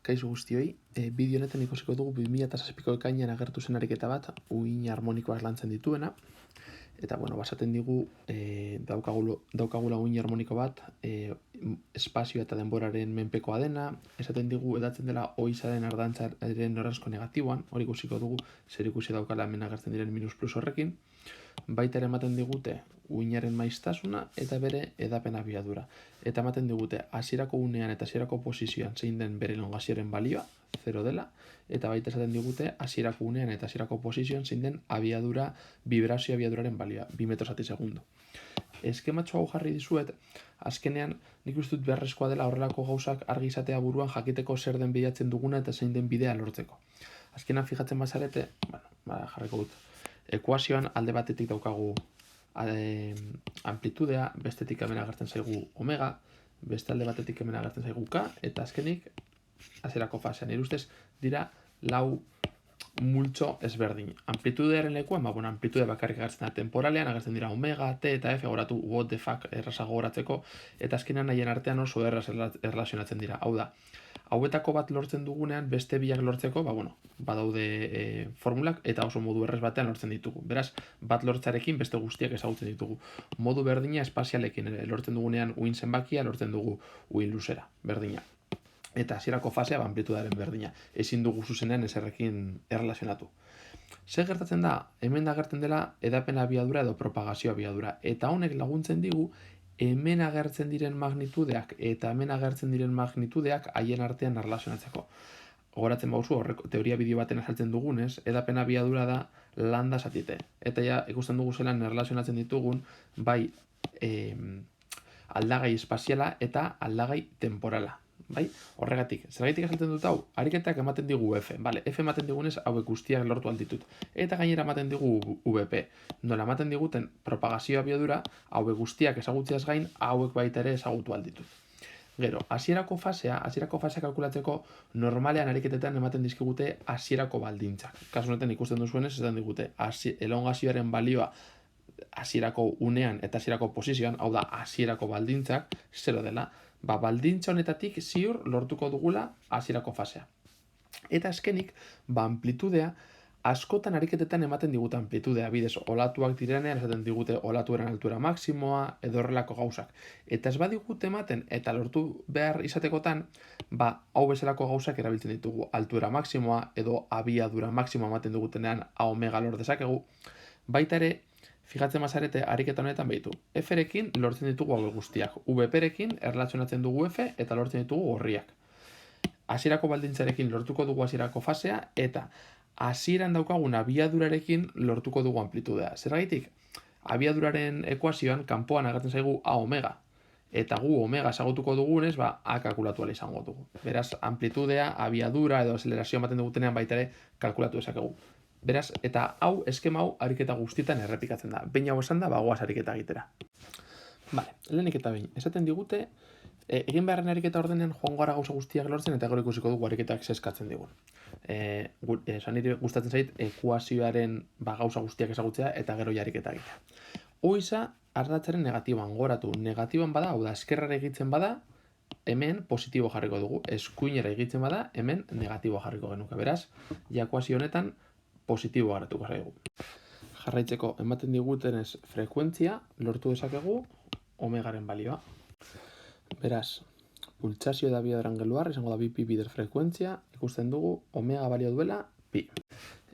Kaixo guztioi, bideo honetan ikusiko dugu 2007ko ekainean agertu zen ariketa bat, uhin harmonikoak lantzen dituena. Eta, basaten digu daukagula uhin harmoniko bat, espazio eta denboraren menpekoa dena, esaten digu edatzen dela oizaren ardantzaren noranzko negatiboan, hori ikusiko dugu zer ikusi daukala hemen agertzen diren minus plus horrekin. Baita ere ematen digute uhinaren maiztasuna eta bere edapen abiadura. Eta ematen digute hasierako unean eta hasierako posizioan zein den bere elongazioaren balioa, 0 dela, eta baita esaten digute hasierako unean eta hasierako posizioan zein den abiadura, vibrazio abiaduraren balioa, 2 metro zati segundo. Eskematxo hau jarri dizuet, azkenean nik uste dut beharrezkoa dela horrelako gauzak argi izatea buruan jakiteko zer den bilatzen duguna eta zein den bidea lortzeko. Azkenean fijatzen bazarete, jarriko dut. Ekuazioan alde batetik daukagu amplitudea, bestetik hemen agertzen zaigu omega, beste alde batetik hemen agertzen zaigu k, eta azkenik hasierako fasean. Nire ustez dira lau multxo ezberdin. Amplitudearen lekuan, amplitude bakarrik agertzen da temporalean, agertzen dira omega, t eta f, goratu what the fuck erraza gogoratzeko, eta azkenean nahien artean oso erraz erlazionatzen dira. Hau da, hauetako bat lortzen dugunean, beste biak lortzeko, badaude formulak eta oso modu errez batean lortzen ditugu. Beraz, bat lortzarekin beste guztiak ezagutzen ditugu. Modu berdina espazialekin lortzen dugunean uhin zenbakia, lortzen dugu uhin luzera, berdina. Eta hasierako fasea amplitudaren berdina. Ezin dugu zuzenean ezerrekin erlazionatu. Zer gertatzen da? Hemen agertzen dela edapen abiadura edo propagazio abiadura. Eta honek laguntzen digu hemen agertzen diren magnitudeak eta hemen agertzen diren magnitudeak haien artean erlazionatzeko. Goratzen bauzu, teoria bideo baten azaltzen dugunez, edapen abiadura da lambda zatite. Eta ja ikusten dugu zelan erlazionatzen ditugun bai aldagai espaziala eta aldagai temporala. Bai? Horregatik, zergaitik azaltzen dut hau, ariketak ematen digu F. F ematen digunez hauek guztiak lortu altitut. Eta gainera ematen digu VP. Nola ematen diguten propagazio abiadura, hauek guztiak ezagutzeaz gain, hauek baita ere ezagutu altitut. Gero, hasierako fasea kalkulatzeko normalean ariketetan ematen dizkigute hasierako baldintzak. Kasu honetan ikusten duzuenez, esan digute elongazioaren balioa hasierako unean eta hasierako posizioan, hau da hasierako baldintzak, 0 dela, baldintza honetatik ziur lortuko dugula hasierako fasea. Eta azkenik, amplitudea, askotan ariketetan ematen digute amplitudea, bidez, olatuak direnean esaten digute olatuaren altura maksimoa, edo horrelako gauzak. Eta ez badigute ematen, eta lortu behar izatekotan, hau bezalako gauzak erabiltzen ditugu, altura maksimoa, edo abiadura maksimoa ematen dugutenean, a omega lor dezakegu. Baita ere, fijatzen mazarete, ariketa honetan behitu. F-rekin lortzen ditugu hau guztiak. VP-rekin erlazionatzen dugu F eta lortzen ditugu gorriak. Hasierako baldintzarekin lortuko dugu hasierako fasea eta hasieran daukagun abiadurarekin lortuko dugu amplitudea. Zergaitik, abiaduraren ekuazioan kanpoan agertzen zaigu A omega. Eta gu omega ezagutuko dugunez, A kalkulatu ala izango dugu. Beraz, amplitudea, abiadura edo azelerazioa ematen dugutenean baita ere kalkulatu dezakegu. Beraz, eta hau, eskema hau, ariketa guztietan errepikatzen da. Behin hau esan da, goaz ariketa egitera. Lehenik eta behin, esaten digute, egin beharren ariketa ordenean joan gara gauza guztiak lortzen eta gero ikusiko dugu ariketak zeskatzen digun. Esan nire gustatzen zait, ekuazioaren gauza guztiak ezagutzea eta gero ariketa egitea. Oiza, ardatzaren negatiboan goratu. Negatiboan bada, hau da, eskerrara egitzen bada, hemen positibo jarriko dugu. Eskuinera egitzen bada, hemen negatibo jarriko genuke. Beraz, ekuazio honetan, positibo garatuko zaigu. Jarraitzeko, ematen digutenez frekuentzia, lortu dezakegu omegaren balioa. Beraz, pultsazio da abiaduran geluar, izango da pi bider frekuentzia, ikusten dugu omega balio duela pi.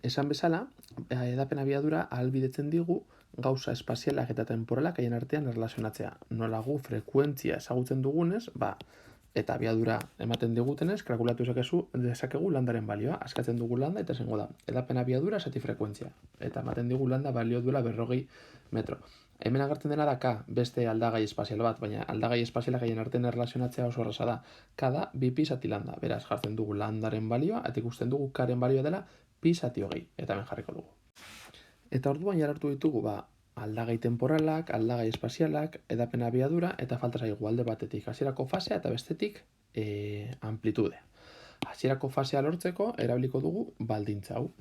Esan bezala, edapen abiadura ahalbidetzen digu gauza espazialak eta temporalak haien artean erlazionatzea. Nola gu frekuentzia ezagutzen dugunez, eta abiadura ematen digutenez, kalkulatu dezakegu landaren balioa. Askatzen dugu landa eta zengo da. Edapen abiadura zati frekuentzia. Eta ematen digu landa balio duela 40 metro. Hemen agertzen dena da K, beste aldagai espazial bat, baina aldagai espazialak haien artean erlazionatzea oso erraza da. K da, bi pi zati landa. Beraz, jartzen dugu landaren balioa, eta ikusten dugu Karen balioa dela pi zati hogei. Eta hemen jarriko dugu. Eta orduan jarratu ditugu, aldagai temporalak, aldagai espazialak, edapen abiadura, eta falta zaigu alde batetik hasierako fasea eta bestetik amplitude. Hasierako fasea lortzeko erabiliko dugu baldintza hau.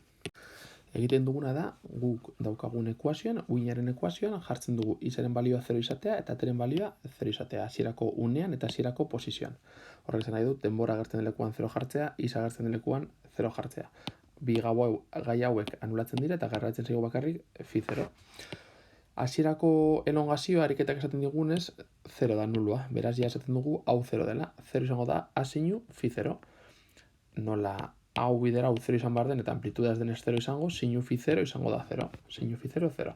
egiten duguna da, guk daukagun ekuazioan, uinaren ekuazioan, jartzen dugu izaren balioa 0 izatea eta teren balioa 0 izatea, hasierako unean eta hasierako posizioan. Horrek izan nahi dut, denbora agertzen den lekuan 0 jartzea, isa agertzen den lekuan 0 jartzea. Bi gai hauek anulatzen dira eta geratzen zaigu bakarrik phi 0. Hasierako elongazioa ariketak esaten digunez 0 da nulua, beraz ja esaten dugu hau 0 dela. 0 izango da a sinu phi 0. Nola hau bidera hau 0 izan behar den eta amplituda ez denez 0 izango, sinu phi 0 izango da 0. Sinu phi 0, 0.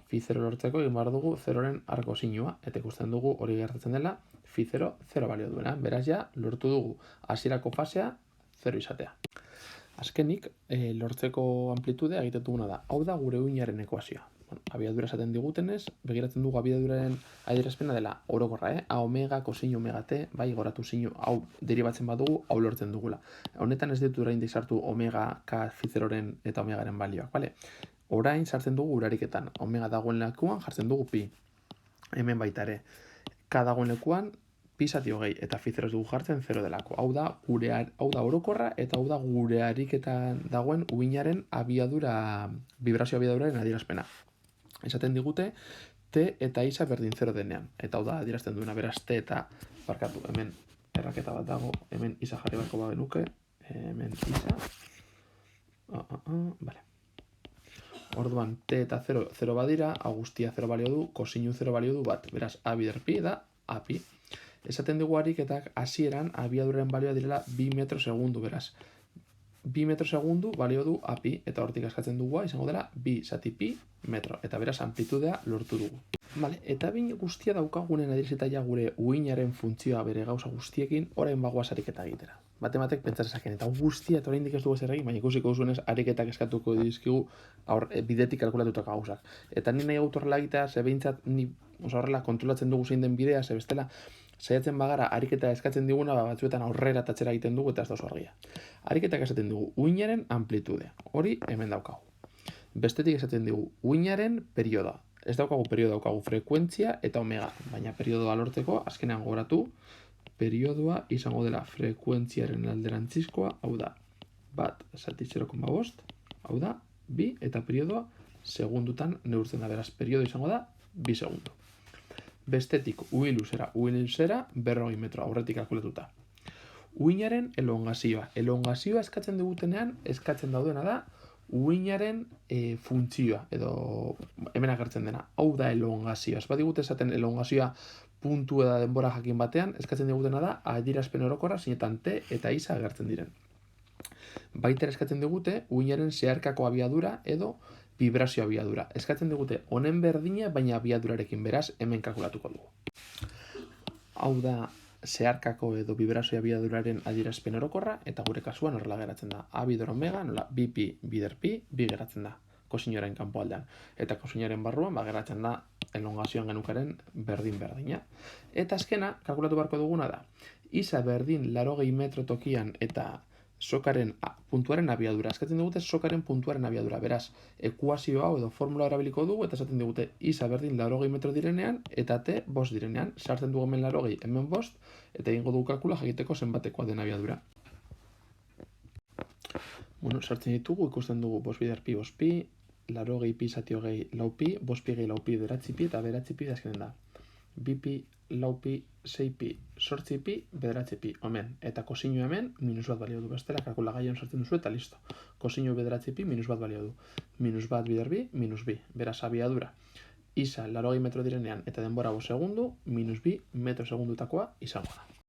Phi 0 lortzeko egin behar dugu 0-ren arko sinua, eta ikusten dugu hori gertatzen dela phi 0, 0 balio duena. Beraz ja, lortu dugu hasierako fasea 0 izatea. Azkenik, lortzeko amplitudea egiten duguna da. Hau da gure uinaren ekuazioa. Bueno, abiadura esaten digutenez, begiratzen dugu abiaduraren adierazpena dela orokorra, a omega, cosino omega t, bai, goratu sinu, hau deribatzen badugu, hau lortzen dugula. Honetan ez ditu oraindik sartu omega, k, phi 0-ren eta omegaren balioak, bale? Orain sartzen dugu urariketan. Omega dagoen lekuan jartzen dugu pi. Hemen baita ere. K dagoen lekuan pi zati hogei eta phi 0 dugu jartzen 0 delako. Hau da orokorra eta hau da gure ariketan dagoen uinaren vibrazio abiaduraren adierazpena. Esaten digute t eta isa berdin 0 denean. Eta hau da adierazten duena, beraz t eta barkatu. Hemen erraketa bat dago, hemen isa jarri barko bagenuke. Hemen isa. Vale. Orduan, t eta 0 badira, hau guztia 0 balio du, cosinu 0 balio du bat. Beraz, a bider pi da a pi. Esaten dugu ariketak hasieran abiaduraren balioa direla 2 metro segundu, beraz. 2 metro segundu balio du a pi, eta hortik askatzen dugu izango dela 2 zati pi metro, eta beraz amplitudea lortu dugu. Vale, eta bin guztia daukagunen adierazitaia gure uinaren funtzioa bere gauza guztiekin, orain bagoaz ariketa egitera. Matematek pentsatzen eta guztia eta oraindik ez dugu zer egin, baina ikusiko duzuenez ariketak eskatuko dizkigu bidetik kalkulatutako gauzak. Eta ni nahi autorrela egitea, ze behintzat ni horrela kontrolatzen dugu zein den bidea, ze bestela saiatzen bagara ariketa eskatzen diguna, batzuetan aurrera eta atzera egiten dugu eta ez da oso argia. Ariketak esaten dugu uinaren amplitudea. Hori hemen daukagu. Bestetik esaten dugu uinaren periodoa. Ez daukagu periodoa, daukagu frekuentzia eta omega, baina periodoa lortzeko azkenean gogoratu periodoa izango dela frekuentziaren alderantzizkoa, hau da, 1 zati 0,5, hau da, 2, eta periodoa segundutan neurtzen da, beraz, periodo izango da 2 segundu. Bestetik, ui luzera, 40 metro aurretik kalkulatuta. Uinaren elongazioa. Elongazioa eskatzen digutenean, eskatzen daudena da, uinaren funtzioa, edo hemen agertzen dena. Hau da elongazioa. Ez badigute esaten elongazioa puntu eta denbora jakin batean, eskatzen digutena da, adierazpen orokorra zinetan t eta isa agertzen diren. Baita eskatzen digute, uinaren zeharkako abiadura edo vibrazio abiadura. Eskatzen digute honen berdina, baina abiadurarekin, beraz, hemen kalkulatuko dugu. Hau da zeharkako edo vibrazio abiaduraren adierazpen orokorra, eta gure kasuan horrela geratzen da. A bider omega, nola, bi pi bider pi, bi geratzen da. Kosinioaren kanpoaldean. Eta kosinioaren barruan, geratzen da elongazioan genukaren berdin-berdina. Eta azkena, kalkulatu beharko duguna da. Isa berdin 80 metro tokian eta sokaren puntuaren abiadura. Eskatzen digute sokaren puntuaren abiadura. Beraz, ekuazio hau edo formula erabiliko dugu eta esaten digute isa berdin 80 metro direnean eta t 5 direnean. Sartzen dugu hemen 80, hemen 5 eta egingo dugu kalkula jakiteko zenbatekoa den abiadura. Bueno, sartzen ditugu, ikusten dugu 5 bider pi, 5 pi, 80 pi zati hogei lau pi, 5 pi gehi lau pi bederatzi pi eta bederatzi pi da azkenen da. 2 pi, lau pi, 6 pi, 8 pi, bederatzi pi, omen. Eta kosinu hemen, minus bat balio du. Bestela, kalkula gaian sartzen duzu eta listo. Kosinu bederatzi pi, minus bat balio du. Minus bat bider bi, minus bi. Beraz, abiadura. Isa, 80 metro direnean eta denbora 5 segundu, minus bi metro segundutakoa izango da.